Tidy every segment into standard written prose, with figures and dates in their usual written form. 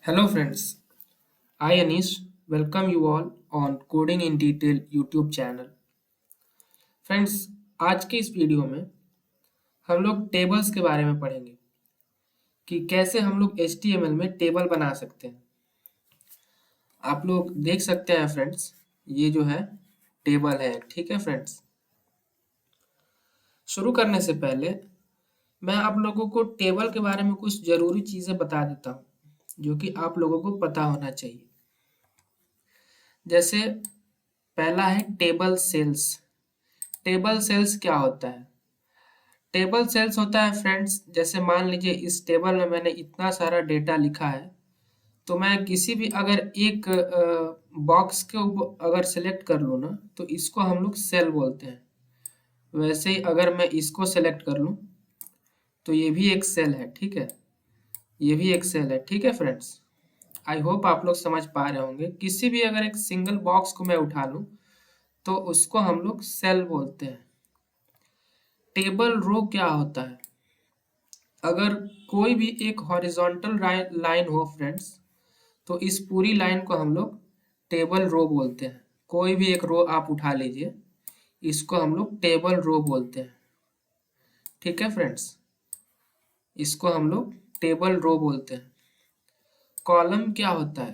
Hello friends, I Anish welcome you all on Coding in Detail YouTube channel. Friends, आज के इस video में हम लोग टेबल्स के बारे में पढ़ेंगे कि कैसे हम लोग HTML में टेबल बना सकते हैं। आप लोग देख सकते हैं फ्रेंड्स, ये जो है टेबल है, ठीक है फ्रेंड्स। शुरू करने से पहले मैं आप लोगों को टेबल के बारे में कुछ ज़रूरी चीज़ें बता देता हूँ जो कि आप लोगों को पता होना चाहिए। जैसे पहला है टेबल सेल्स। टेबल सेल्स क्या होता है? टेबल सेल्स होता है फ्रेंड्स, जैसे मान लीजिए इस टेबल में मैंने इतना सारा डेटा लिखा है, तो मैं किसी भी अगर एक बॉक्स के ऊपर अगर सेलेक्ट कर लूँ ना, तो इसको हम लोग सेल बोलते हैं। वैसे ही अगर मैं इसको सेलेक्ट कर लूँ तो ये भी एक सेल है, ठीक है। ये भी एक सेल है, ठीक है फ्रेंड्स। आई होप आप लोग समझ पा रहे होंगे। किसी भी अगर एक सिंगल बॉक्स को मैं उठा लूँ तो उसको हम लोग सेल बोलते हैं। टेबल रो क्या होता है? अगर कोई भी एक हॉरिजॉन्टल लाइन हो फ्रेंड्स, तो इस पूरी लाइन को हम लोग टेबल रो बोलते हैं। कोई भी एक रो आप उठा लीजिए, इसको हम लोग टेबल रो बोलते हैं, ठीक है फ्रेंड्स। इसको हम लोग टेबल रो बोलते हैं। कॉलम क्या होता है?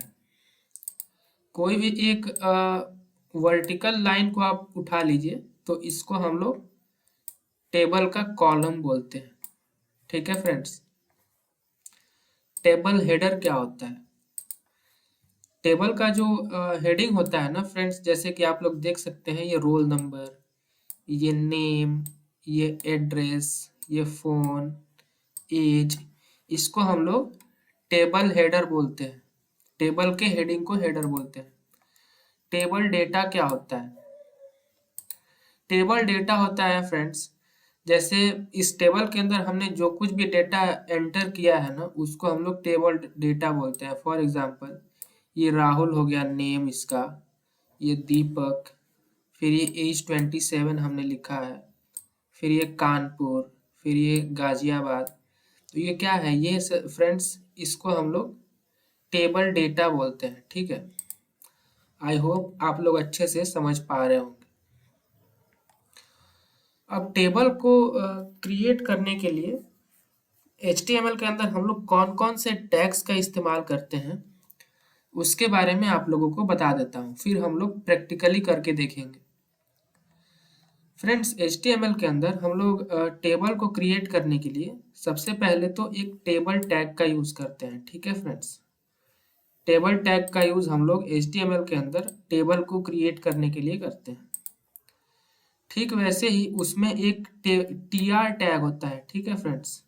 कोई भी एक वर्टिकल लाइन को आप उठा लीजिए, तो इसको हम लोग टेबल का कॉलम बोलते हैं, ठीक है फ्रेंड्स। टेबल हेडर क्या होता है? टेबल का जो हेडिंग होता है ना फ्रेंड्स, जैसे कि आप लोग देख सकते हैं, ये रोल नंबर, ये नेम, ये एड्रेस, ये फोन, एज, इसको हम लोग टेबल हेडर बोलते हैं। टेबल के हेडिंग को हेडर बोलते हैं। टेबल डेटा क्या होता है? टेबल डेटा होता है फ्रेंड्स, जैसे इस टेबल के अंदर हमने जो कुछ भी डेटा एंटर किया है ना, उसको हम लोग टेबल डेटा बोलते हैं। फॉर एग्जांपल, ये राहुल हो गया नेम इसका, ये दीपक, फिर ये एज 27 हमने लिखा है, फिर ये कानपुर, फिर ये गाजियाबाद। तो ये क्या है? ये फ्रेंड्स, इसको हम लोग टेबल डेटा बोलते हैं, ठीक है। आई होप आप लोग अच्छे से समझ पा रहे होंगे। अब टेबल को क्रिएट करने के लिए HTML के अंदर हम लोग कौन कौन से टैग्स का इस्तेमाल करते हैं, उसके बारे में आप लोगों को बता देता हूँ, फिर हम लोग प्रैक्टिकली करके देखेंगे। फ्रेंड्स, HTML के अंदर हम लोग टेबल को क्रिएट करने के लिए सबसे पहले तो एक टेबल टैग का यूज़ करते हैं, ठीक है फ्रेंड्स। टेबल टैग का यूज़ हम लोग HTML के अंदर टेबल को क्रिएट करने के लिए करते हैं। ठीक वैसे ही उसमें एक TR टैग होता है, ठीक है फ्रेंड्स।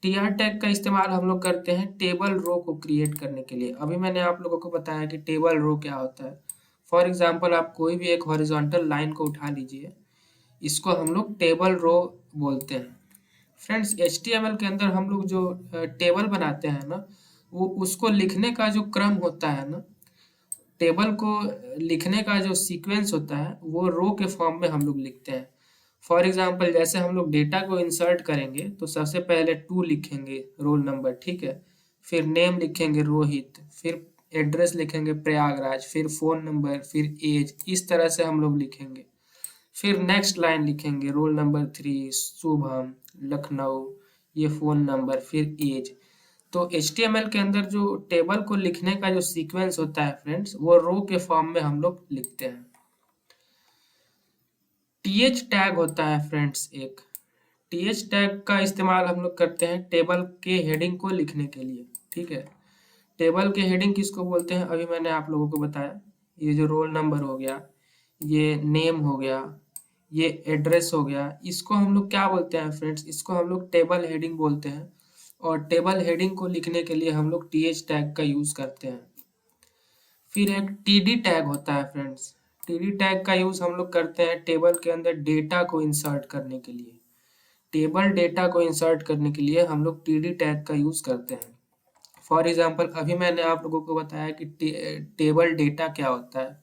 TR टैग का इस्तेमाल हम लोग करते हैं टेबल रो को क्रिएट करने के लिए। अभी मैंने आप लोगों को बताया कि टेबल रो क्या होता है। फॉर एग्जांपल, आप कोई भी एक हॉरिजॉन्टल लाइन को उठा लीजिए, इसको हम लोग टेबल रो बोलते हैं। फ्रेंड्स, HTML के अंदर हम लोग जो टेबल बनाते हैं ना, वो उसको लिखने का जो क्रम होता है ना, टेबल को लिखने का जो सीक्वेंस होता है, वो रो के फॉर्म में हम लोग लिखते हैं। फॉर एग्जांपल, जैसे हम लोग डेटा को इंसर्ट करेंगे तो सबसे पहले टू लिखेंगे, रोल नंबर, ठीक है। फिर नेम लिखेंगे रोहित, फिर एड्रेस लिखेंगे प्रयागराज, फिर फ़ोन नंबर, फिर एज, इस तरह से हम लोग लिखेंगे। फिर नेक्स्ट लाइन लिखेंगे रोल नंबर 3 शुभम लखनऊ, ये फ़ोन नंबर, फिर एज। तो HTML के अंदर जो टेबल को लिखने का जो सीक्वेंस होता है फ्रेंड्स, वो रो के फॉर्म में हम लोग लिखते हैं। TH टैग होता है फ्रेंड्स एक। TH टैग का इस्तेमाल हम लोग करते हैं टेबल के हेडिंग को लिखने के लिए, ठीक है। टेबल के हेडिंग किसको बोलते हैं, अभी मैंने आप लोगों को बताया। ये जो रोल नंबर हो गया, ये नेम हो गया, ये एड्रेस हो गया, इसको हम लोग क्या बोलते हैं फ्रेंड्स? इसको हम लोग टेबल हेडिंग बोलते हैं। और टेबल हेडिंग को लिखने के लिए हम लोग TH टैग का यूज़ करते हैं। फिर एक TD टैग होता है फ्रेंड्स। TD टैग का यूज़ हम लोग करते हैं टेबल के अंदर डेटा को इंसर्ट करने के लिए। टेबल डेटा को इंसर्ट करने के लिए हम लोग TD टैग का यूज़ करते हैं। फॉर एग्जांपल, अभी मैंने आप लोगों को बताया कि टेबल डेटा क्या होता है।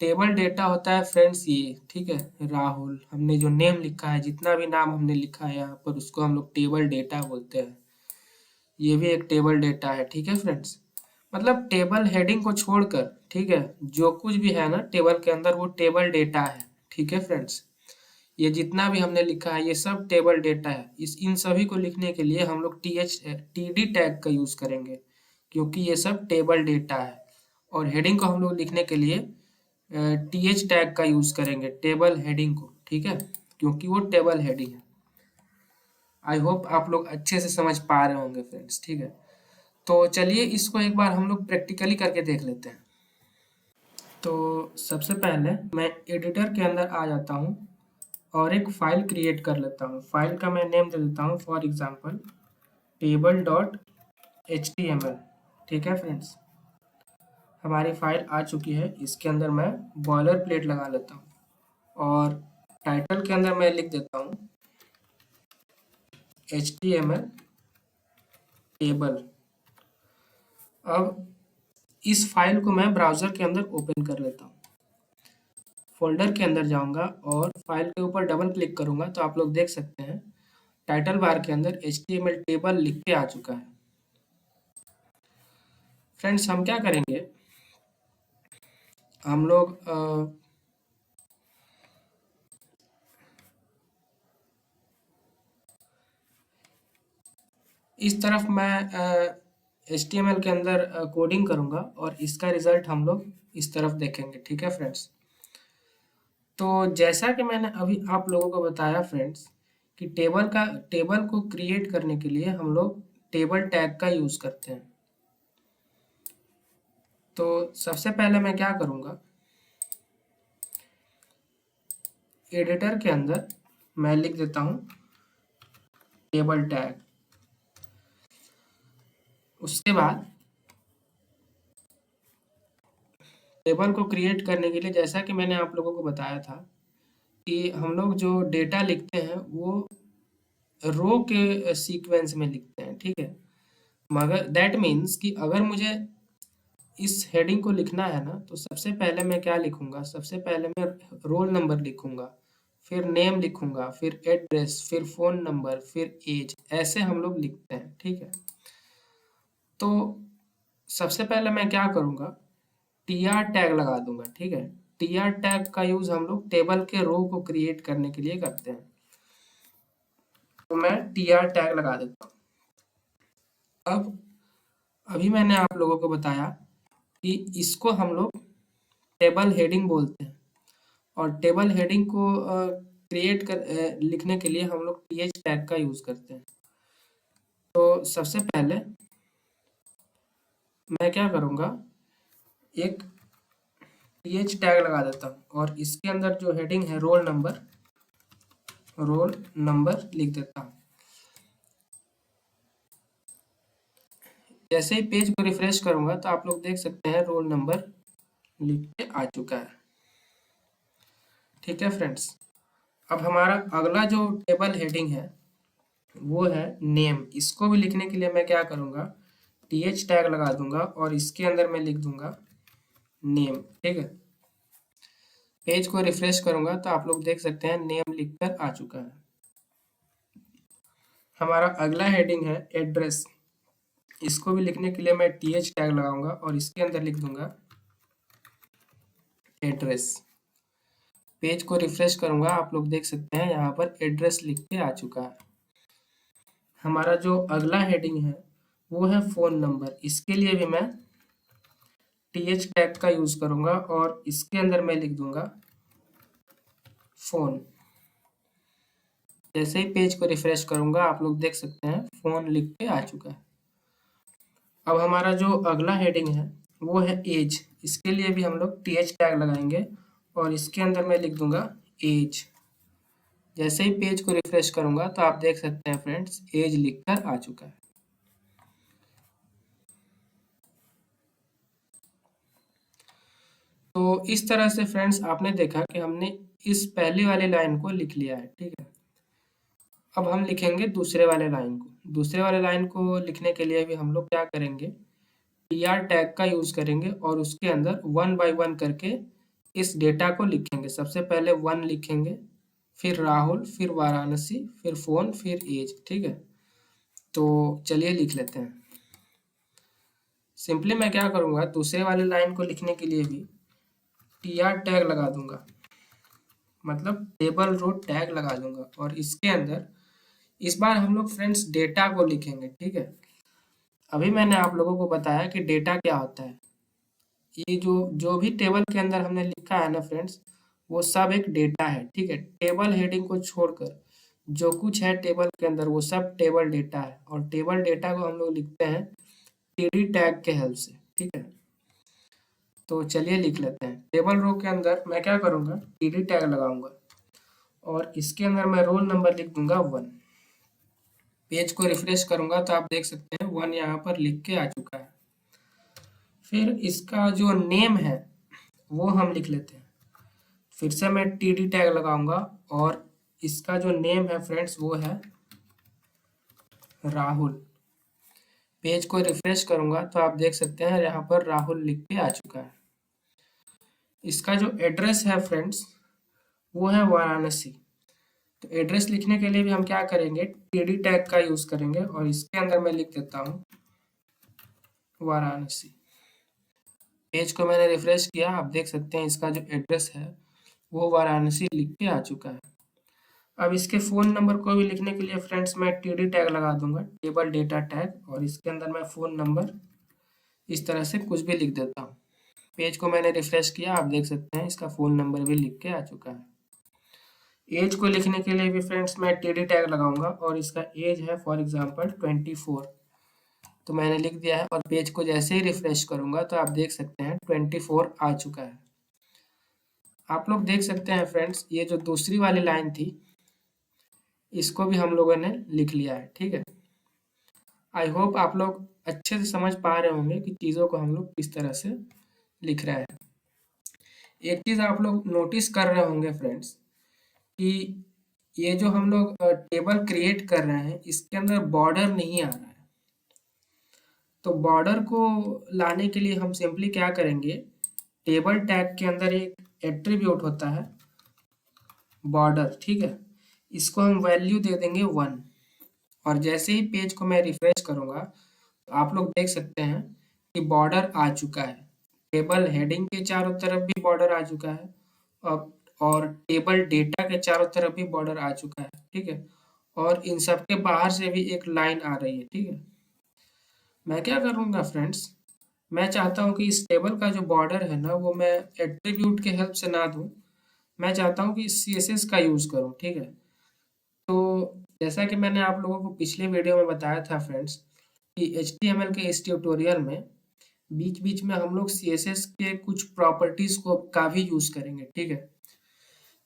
टेबल डेटा होता है फ्रेंड्स ये, ठीक है। राहुल, हमने जो नेम लिखा है, जितना भी नाम हमने लिखा है यहाँ पर, उसको हम लोग टेबल डेटा बोलते हैं। ये भी एक टेबल डेटा है, ठीक है फ्रेंड्स। मतलब टेबल हेडिंग को छोड़कर, ठीक है, जो कुछ भी है ना टेबल के अंदर वो टेबल डेटा है। ठीक है फ्रेंड्स, ये जितना भी हमने लिखा है ये सब टेबल डेटा है। इस इन सभी को लिखने के लिए हम लोग टीडी टैग का यूज करेंगे, क्योंकि ये सब टेबल डेटा है। और हेडिंग को हम लोग लिखने के लिए टीएच टैग का यूज करेंगे, टेबल हेडिंग को, ठीक है, क्योंकि वो टेबल हेडिंग है। आई होप आप लोग अच्छे से समझ पा रहे होंगे फ्रेंड्स, ठीक है। तो चलिए इसको एक बार हम लोग प्रैक्टिकली करके देख लेते हैं। तो सबसे पहले मैं एडिटर के अंदर आ जाता हूँ और एक फाइल क्रिएट कर लेता हूँ। फाइल का मैं नेम दे देता हूँ, for example table dot HTML। ठीक है फ्रेंड्स, हमारी फाइल आ चुकी है। इसके अंदर मैं बॉयलर प्लेट लगा लेता हूँ और टाइटल के अंदर मैं लिख देता हूँ HTML टेबल। अब इस फाइल को मैं ब्राउज़र के अंदर ओपन कर लेता हूँ। फ़ोल्डर के अंदर जाऊँगा और फाइल के ऊपर डबल क्लिक करूँगा तो आप लोग देख सकते हैं टाइटल बार के अंदर HTML टेबल लिख के आ चुका है। फ्रेंड्स हम क्या करेंगे, हम लोग इस तरफ मैं HTML के अंदर कोडिंग करूँगा और इसका रिज़ल्ट हम लोग इस तरफ देखेंगे। ठीक है फ्रेंड्स, तो जैसा कि मैंने अभी आप लोगों को बताया फ्रेंड्स कि टेबल को क्रिएट करने के लिए हम लोग टेबल टैग का यूज़ करते हैं। तो सबसे पहले मैं क्या करूँगा, एडिटर के अंदर मैं लिख देता हूँ टेबल टैग। उसके बाद टेबल को क्रिएट करने के लिए जैसा कि मैंने आप लोगों को बताया था कि हम लोग जो डेटा लिखते हैं वो रो के सीक्वेंस में लिखते हैं। ठीक है, मगर दैट मीन्स कि अगर मुझे इस हेडिंग को लिखना है ना तो सबसे पहले मैं क्या लिखूंगा, सबसे पहले मैं रोल नंबर लिखूंगा, फिर नेम लिखूंगा, फिर एड्रेस, फिर फोन नंबर, फिर एज, ऐसे हम लोग लिखते हैं। ठीक है, तो सबसे पहले मैं क्या करूंगा, टीआर टैग लगा दूंगा। ठीक है, टीआर टैग का यूज हम लोग टेबल के रो को क्रिएट करने के लिए करते हैं। तो मैं टीआर टैग लगा देता हूँ। अब अभी मैंने आप लोगों को बताया कि इसको हम लोग टेबल हेडिंग बोलते हैं और टेबल हेडिंग को लिखने के लिए हम लोग टीएच टैग का यूज करते हैं। तो सबसे पहले मैं क्या करूँगा, एक टीएच टैग लगा देता हूँ और इसके अंदर जो हेडिंग है रोल नंबर लिख देता हूँ। जैसे ही पेज को रिफ्रेश करूंगा तो आप लोग देख सकते हैं रोल नंबर लिख के आ चुका है। ठीक है फ्रेंड्स, अब हमारा अगला जो टेबल हेडिंग है वो है नेम। इसको भी लिखने के लिए मैं क्या करूँगा, टीएच टैग लगा दूंगा और इसके अंदर मैं लिख दूंगा नेम। ठीक है, पेज को रिफ्रेश करूंगा तो आप लोग देख सकते हैं नेम लिखकर आ चुका है। हमारा अगला हेडिंग है एड्रेस। इसको भी लिखने के लिए मैं टीएच टैग लगाऊंगा और इसके अंदर लिख दूंगा एड्रेस। पेज को रिफ्रेश करूंगा, आप लोग देख सकते हैं यहाँ पर एड्रेस लिख के आ चुका है। हमारा जो अगला हेडिंग है वो है फ़ोन नंबर। इसके लिए भी मैं टीएच टैग का यूज़ करूंगा और इसके अंदर मैं लिख दूंगा फ़ोन। जैसे ही पेज को रिफ्रेश करूंगा आप लोग देख सकते हैं फ़ोन लिख के आ चुका है। अब हमारा जो अगला हेडिंग है वो है एज। इसके लिए भी हम लोग टीएच टैग लगाएंगे और इसके अंदर मैं लिख दूंगा एज। जैसे ही पेज को रिफ्रेश करूंगा तो आप देख सकते हैं फ्रेंड्स एज लिखकर आ चुका है। तो इस तरह से फ्रेंड्स आपने देखा कि हमने इस पहली वाली लाइन को लिख लिया है। ठीक है, अब हम लिखेंगे दूसरे वाले लाइन को। दूसरे वाले लाइन को लिखने के लिए भी हम लोग क्या करेंगे, टीआर टैग का यूज करेंगे और उसके अंदर वन बाय वन करके इस डेटा को लिखेंगे। सबसे पहले वन लिखेंगे, फिर राहुल, फिर वाराणसी, फिर फोन, फिर एज। ठीक है, तो चलिए लिख लेते हैं। सिंपली मैं क्या करूँगा, दूसरे वाली लाइन को लिखने के लिए भी tr टैग लगा दूंगा, मतलब टेबल रो टैग लगा दूंगा। और इसके अंदर इस बार हम लोग फ्रेंड्स डेटा को लिखेंगे, ठीक है। अभी मैंने आप लोगों को बताया कि डेटा क्या होता है। ये जो जो भी टेबल के अंदर हमने लिखा है ना फ्रेंड्स, वो सब एक डेटा है, ठीक है। टेबल हेडिंग को छोड़कर जो कुछ है टेबल के अंदर वो सब टेबल डेटा है, और टेबल डेटा को हम लोग लिखते हैं टीडी टैग के हेल्प से, ठीक है। तो चलिए लिख लेते हैं। टेबल रो के अंदर मैं क्या करूँगा, टीडी टैग लगाऊंगा और इसके अंदर मैं रोल नंबर लिख दूंगा 1। पेज को रिफ्रेश करूंगा तो आप देख सकते हैं 1 यहाँ पर लिख के आ चुका है। फिर इसका जो नेम है वो हम लिख लेते हैं। फिर से मैं टीडी टैग लगाऊंगा और इसका जो नेम है फ्रेंड्स वो है राहुल। पेज को रिफ्रेश करूंगा तो आप देख सकते हैं यहाँ पर राहुल लिख के आ चुका है। इसका जो एड्रेस है फ्रेंड्स वो है वाराणसी। तो एड्रेस लिखने के लिए भी हम क्या करेंगे, टीडी टैग का यूज करेंगे और इसके अंदर मैं लिख देता हूँ वाराणसी। पेज को मैंने रिफ्रेश किया, आप देख सकते हैं इसका जो एड्रेस है वो वाराणसी लिख के आ चुका है। अब इसके फ़ोन नंबर को भी लिखने के लिए फ्रेंड्स मैं टीडी टैग लगा दूंगा, टेबल डेटा टैग, और इसके अंदर मैं फ़ोन नंबर इस तरह से कुछ भी लिख देता हूँ। पेज को मैंने रिफ्रेश किया, आप देख सकते हैं इसका फ़ोन नंबर भी लिख के आ चुका है। एज को लिखने के लिए भी फ्रेंड्स मैं टीडी टैग लगाऊंगा और इसका एज है फॉर एग्जांपल 24। तो मैंने लिख दिया है और पेज को जैसे ही रिफ्रेश करूंगा तो आप देख सकते हैं 24 आ चुका है। आप लोग देख सकते हैं फ्रेंड्स, ये जो दूसरी वाली लाइन थी इसको भी हम लोगों ने लिख लिया है, ठीक है। आई होप आप लोग अच्छे से समझ पा रहे होंगे कि चीज़ों को हम लोग किस तरह से लिख रहे हैं। एक चीज़ आप लोग नोटिस कर रहे होंगे फ्रेंड्स कि ये जो हम लोग टेबल क्रिएट कर रहे हैं इसके अंदर बॉर्डर नहीं आ रहा है। तो बॉर्डर को लाने के लिए हम सिंपली क्या करेंगे, टेबल टैग के अंदर एक एट्रीब्यूट होता है बॉर्डर, ठीक है। इसको हम वैल्यू दे देंगे 1 और जैसे ही पेज को मैं रिफ्रेश करूंगा तो आप लोग देख सकते हैं कि बॉर्डर आ चुका है। टेबल हेडिंग के चारों तरफ भी बॉर्डर आ चुका है अब, और टेबल डेटा के चारों तरफ भी बॉर्डर आ चुका है, ठीक है। और इन सब के बाहर से भी एक लाइन आ रही है, ठीक है। मैं क्या करूँगा फ्रेंड्स, मैं चाहता हूँ कि इस टेबल का जो बॉर्डर है ना वो मैं एट्रीब्यूट के हेल्प से ना दूँ, मैं चाहता हूँ कि सीएसएस का यूज़ करूँ, ठीक है। तो जैसा कि मैंने आप लोगों को पिछले वीडियो में बताया था फ्रेंड्स कि एचटीएमएल के इस ट्यूटोरियल में बीच बीच में हम लोग सीएसएस के कुछ प्रॉपर्टीज को का भी यूज़ करेंगे, ठीक है।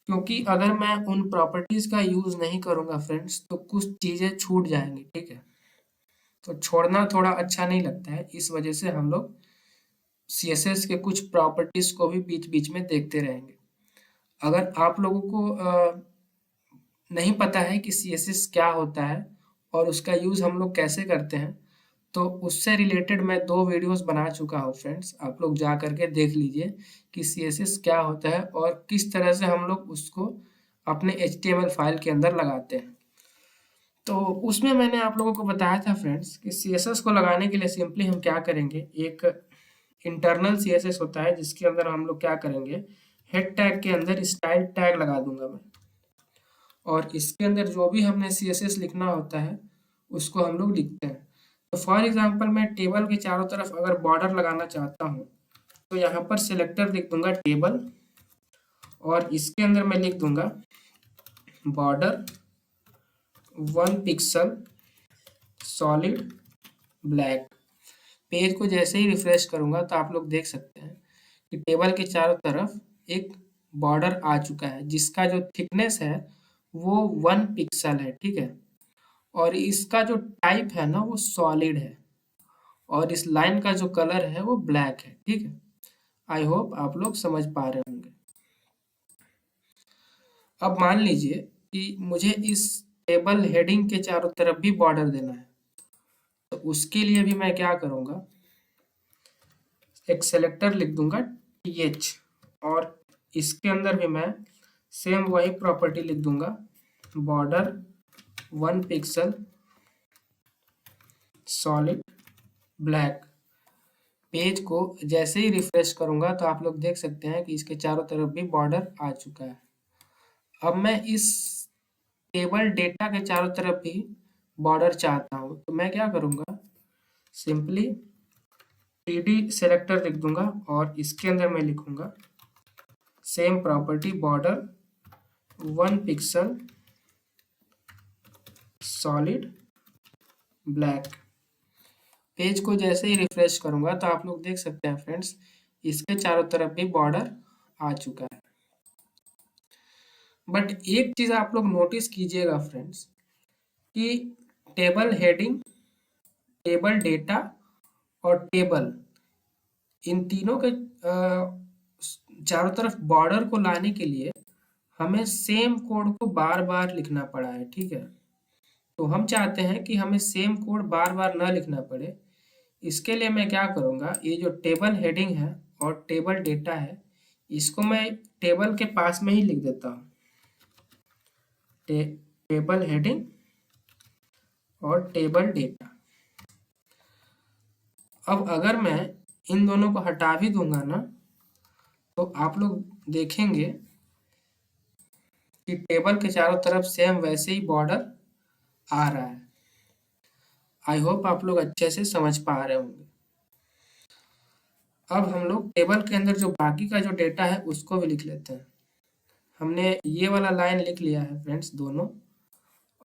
क्योंकि अगर मैं उन प्रॉपर्टीज का यूज़ नहीं करूँगा फ्रेंड्स तो कुछ चीज़ें छूट जाएंगी, ठीक है। तो छोड़ना थोड़ा अच्छा नहीं लगता है, इस वजह से हम लोग सीएसएस के कुछ प्रॉपर्टीज को भी बीच बीच में देखते रहेंगे। अगर आप लोगों को नहीं पता है कि सीएसएस क्या होता है और उसका यूज़ हम लोग कैसे करते हैं, तो उससे रिलेटेड मैं 2 वीडियोस बना चुका हूँ फ्रेंड्स, आप लोग जा करके देख लीजिए कि सीएसएस क्या होता है और किस तरह से हम लोग उसको अपने एचटीएमएल फाइल के अंदर लगाते हैं। तो उसमें मैंने आप लोगों को बताया था फ्रेंड्स कि सीएसएस को लगाने के लिए सिंपली हम क्या करेंगे, एक इंटरनल सीएसएस होता है जिसके अंदर हम लोग क्या करेंगे, हेड टैग के अंदर स्टाइल टैग लगा दूंगा मैं, और इसके अंदर जो भी हमने सीएसएस लिखना होता है उसको हम लोग लिखते हैं। तो फॉर एग्जांपल मैं टेबल के चारों तरफ अगर बॉर्डर लगाना चाहता हूँ तो यहाँ पर सिलेक्टर लिख दूंगा टेबल और इसके अंदर मैं लिख दूंगा border 1 pixel solid black. Page को जैसे ही रिफ्रेश करूंगा तो आप लोग देख सकते हैं कि टेबल के चारों तरफ एक बॉर्डर आ चुका है जिसका जो थिकनेस है वो 1 पिक्सल है, ठीक है। और इसका जो टाइप है ना वो सॉलिड है और इस लाइन का जो कलर है वो ब्लैक है, ठीक है। आई होप आप लोग समझ पा रहे होंगे। अब मान लीजिए कि मुझे इस टेबल हेडिंग के चारों तरफ भी बॉर्डर देना है, तो उसके लिए भी मैं क्या करूँगा, एक सेलेक्टर लिख दूंगा टीएच और इसके अंदर भी मैं सेम वही प्रॉपर्टी लिख दूंगा border 1 pixel solid black. Page को जैसे ही रिफ्रेश करूंगा तो आप लोग देख सकते हैं कि इसके चारों तरफ भी बॉर्डर आ चुका है। अब मैं इस टेबल डेटा के चारों तरफ भी बॉर्डर चाहता हूँ, तो मैं क्या करूँगा, सिंपली टीडी सेलेक्टर लिख दूंगा और इसके अंदर मैं लिखूंगा same property border 1 pixel solid black. Page को जैसे ही रिफ्रेश करूंगा तो आप लोग देख सकते हैं फ्रेंड्स, इसके चारों तरफ भी बॉर्डर आ चुका है। बट एक चीज आप लोग नोटिस कीजिएगा फ्रेंड्स कि टेबल हेडिंग, टेबल डेटा और टेबल, इन तीनों के चारों तरफ बॉर्डर को लाने के लिए हमें सेम कोड को बार बार लिखना पड़ा है, ठीक है। तो हम चाहते हैं कि हमें सेम कोड बार बार ना लिखना पड़े। इसके लिए मैं क्या करूँगा, ये जो टेबल हेडिंग है और टेबल डेटा है, इसको मैं टेबल के पास में ही लिख देता हूँ, टेबल हेडिंग और टेबल डेटा। अब अगर मैं इन दोनों को हटा भी दूंगा ना, तो आप लोग देखेंगे कि टेबल के चारों तरफ सेम वैसे ही बॉर्डर आ रहा है। आई होप आप लोग अच्छे से समझ पा रहे होंगे। अब हम लोग टेबल के अंदर जो बाकी का जो डेटा है उसको भी लिख लेते हैं। हमने ये वाला लाइन लिख लिया है फ्रेंड्स दोनों,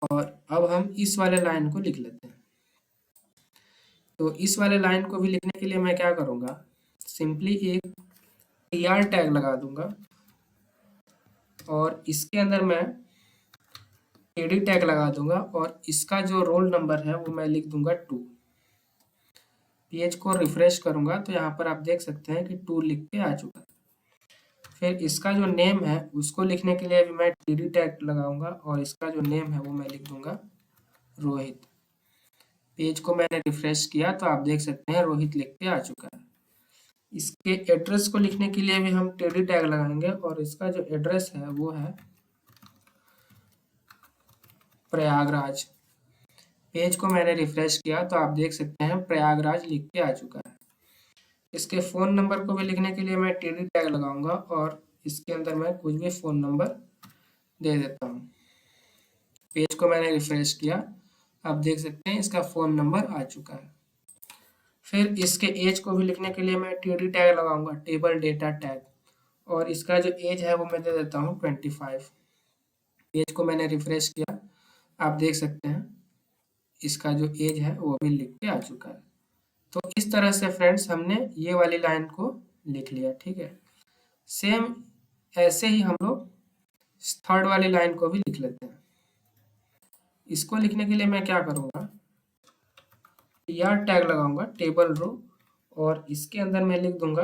और अब हम इस वाले लाइन को लिख लेते हैं। तो इस वाले लाइन को भी लिखने के लिए मैं क्या करूँगा, सिंपली एक टीआर टैग लगा दूंगा और इसके अंदर मैं टीडी टैग लगा दूंगा और इसका जो रोल नंबर है वो मैं लिख दूंगा 2। पेज को रिफ्रेश करूंगा तो यहाँ पर आप देख सकते हैं कि 2 लिख के आ चुका है। फिर इसका जो नेम है उसको लिखने के लिए भी मैं टीडी टैग लगाऊंगा और इसका जो नेम है वो मैं लिख दूंगा रोहित। पेज को मैंने रिफ्रेश किया तो आप देख सकते हैं रोहित लिख के आ चुका है। इसके एड्रेस को लिखने के लिए भी हम टीडी टैग लगाएंगे और इसका जो एड्रेस है वो है प्रयागराज। पेज को मैंने रिफ्रेश किया तो आप देख सकते हैं प्रयागराज लिख के आ चुका है। इसके फ़ोन नंबर को भी लिखने के लिए मैं टीडी टैग लगाऊंगा और इसके अंदर मैं कुछ भी फ़ोन नंबर दे देता हूँ। पेज को मैंने रिफ्रेश किया, आप देख सकते हैं इसका फ़ोन नंबर आ चुका है। फिर इसके एज को भी लिखने के लिए मैं टीडी टैग लगाऊंगा, टेबल डेटा टैग, और इसका जो एज है वो मैं दे देता हूँ 25। पेज को मैंने रिफ्रेश किया, आप देख सकते हैं इसका जो एज है वो भी लिख के आ चुका है। तो इस तरह से फ्रेंड्स हमने ये वाली लाइन को लिख लिया, ठीक है। सेम ऐसे ही हम लोग थर्ड वाली लाइन को भी लिख लेते हैं। इसको लिखने के लिए मैं क्या करूँगा, टीआर टैग लगाऊंगा टेबल रो और इसके अंदर मैं लिख दूंगा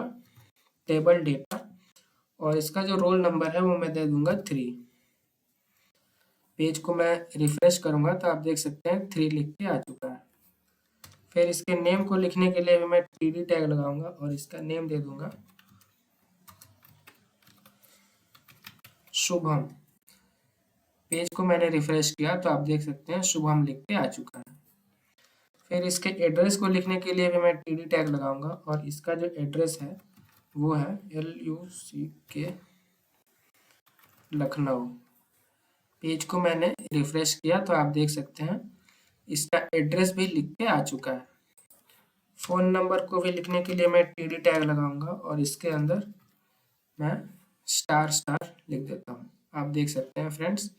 टेबल डेटा और इसका जो रोल नंबर है वो मैं दे दूंगा 3। पेज को मैं रिफ्रेश करूंगा तो आप देख सकते हैं 3 लिख के आ चुका है। फिर इसके नेम को लिखने के लिए भी मैं टीडी टैग लगाऊंगा और इसका नेम दे दूंगा शुभम। पेज को मैंने रिफ्रेश किया तो आप देख सकते हैं शुभम लिख के आ चुका है। फिर इसके एड्रेस को लिखने के लिए भी मैं टीडी टैग लगाऊंगा और इसका जो एड्रेस है वो है LUCK लखनऊ। पेज को मैंने रिफ्रेश किया तो आप देख सकते हैं इसका एड्रेस भी लिख के आ चुका है। फ़ोन नंबर को भी लिखने के लिए मैं टीडी टैग लगाऊंगा और इसके अंदर मैं स्टार स्टार लिख देता हूँ। आप देख सकते हैं फ्रेंड्स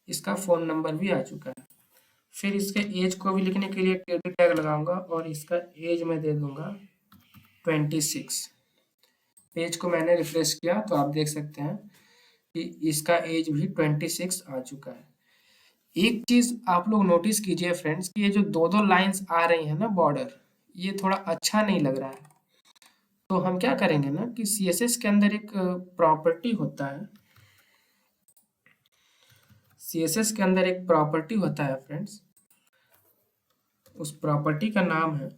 इसका फ़ोन नंबर भी आ चुका है। फिर इसके एज को भी लिखने के लिए टीडी टैग लगाऊंगा और इसका एज मैं दे दूंगा 26। पेज को मैंने रिफ्रेश किया तो आप देख सकते हैं कि इसका एज भी 26 आ चुका है। एक चीज आप लोग नोटिस कीजिए फ्रेंड्स कि ये जो दो दो लाइंस आ रही है ना बॉर्डर, ये थोड़ा अच्छा नहीं लग रहा है। तो हम क्या करेंगे ना कि सीएसएस के अंदर एक प्रॉपर्टी होता है, सीएसएस के अंदर एक प्रॉपर्टी होता है फ्रेंड्स, उस प्रॉपर्टी का नाम है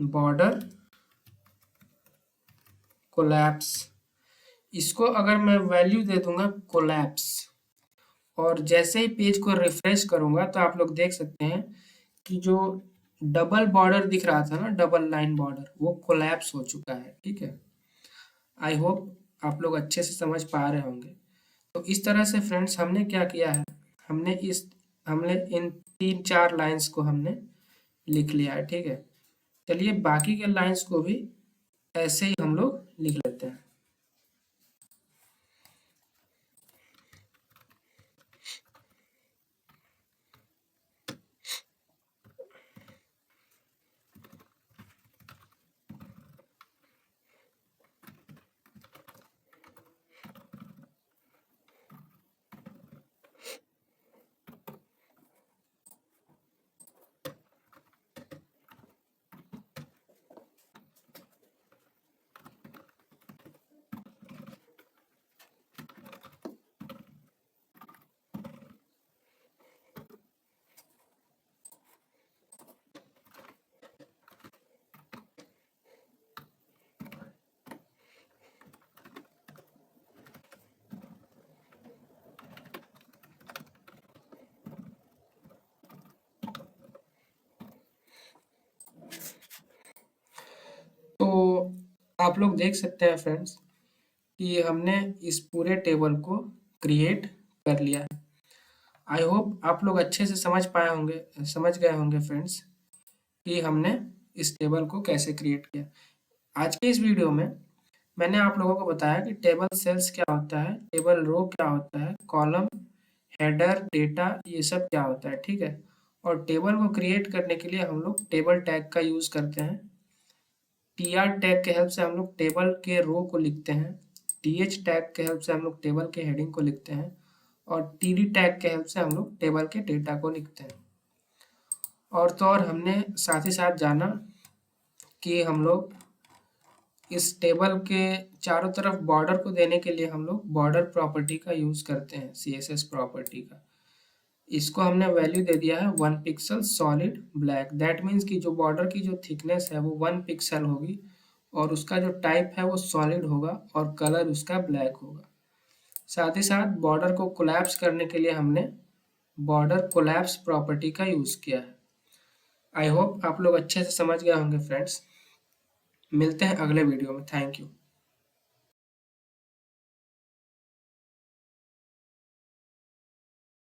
बॉर्डर कोलैप्स। इसको अगर मैं वैल्यू दे दूंगा कोलैप्स और जैसे ही पेज को रिफ्रेश करूंगा तो आप लोग देख सकते हैं कि जो डबल बॉर्डर दिख रहा था ना, डबल लाइन बॉर्डर, वो कोलैप्स हो चुका है। ठीक है, आई होप आप लोग अच्छे से समझ पा रहे होंगे। तो इस तरह से फ्रेंड्स हमने क्या किया है, हमने इन 3-4 लाइंस को हमने लिख लिया है। ठीक है, चलिए बाकी के लाइंस को भी ऐसे ही हम लोग लिख लेते हैं। तो आप लोग देख सकते हैं फ्रेंड्स कि हमने इस पूरे टेबल को क्रिएट कर लिया है। आई होप आप लोग अच्छे से समझ गए होंगे फ्रेंड्स कि हमने इस टेबल को कैसे क्रिएट किया। आज के इस वीडियो में मैंने आप लोगों को बताया कि टेबल सेल्स क्या होता है, टेबल रो क्या होता है, कॉलम, हेडर, डेटा, ये सब क्या होता है। ठीक है, और टेबल को क्रिएट करने के लिए हम लोग टेबल टैग का यूज़ करते हैं। टीआर टैग के हेल्प से हम लोग टेबल के रो को लिखते हैं। टीएच टैग के हेल्प से हम लोग टेबल के हेडिंग को लिखते हैं। और टीडी टैग के हेल्प से हम लोग टेबल के डेटा को लिखते हैं। और तो और हमने साथ ही साथ जाना कि हम लोग इस टेबल के चारों तरफ बॉर्डर को देने के लिए हम लोग बॉर्डर प्रॉपर्टी का यूज़ करते हैं, सीएसएस प्रॉपर्टी का। इसको हमने वैल्यू दे दिया है 1 pixel solid black. That means कि जो बॉर्डर की जो थिकनेस है वो 1 पिक्सल होगी और उसका जो टाइप है वो सॉलिड होगा और कलर उसका ब्लैक होगा। साथ ही साथ बॉर्डर को कोलैप्स करने के लिए हमने बॉर्डर कोलैप्स प्रॉपर्टी का यूज़ किया है। आई होप आप लोग अच्छे से समझ गए होंगे फ्रेंड्स। मिलते हैं अगले वीडियो में। Thank you.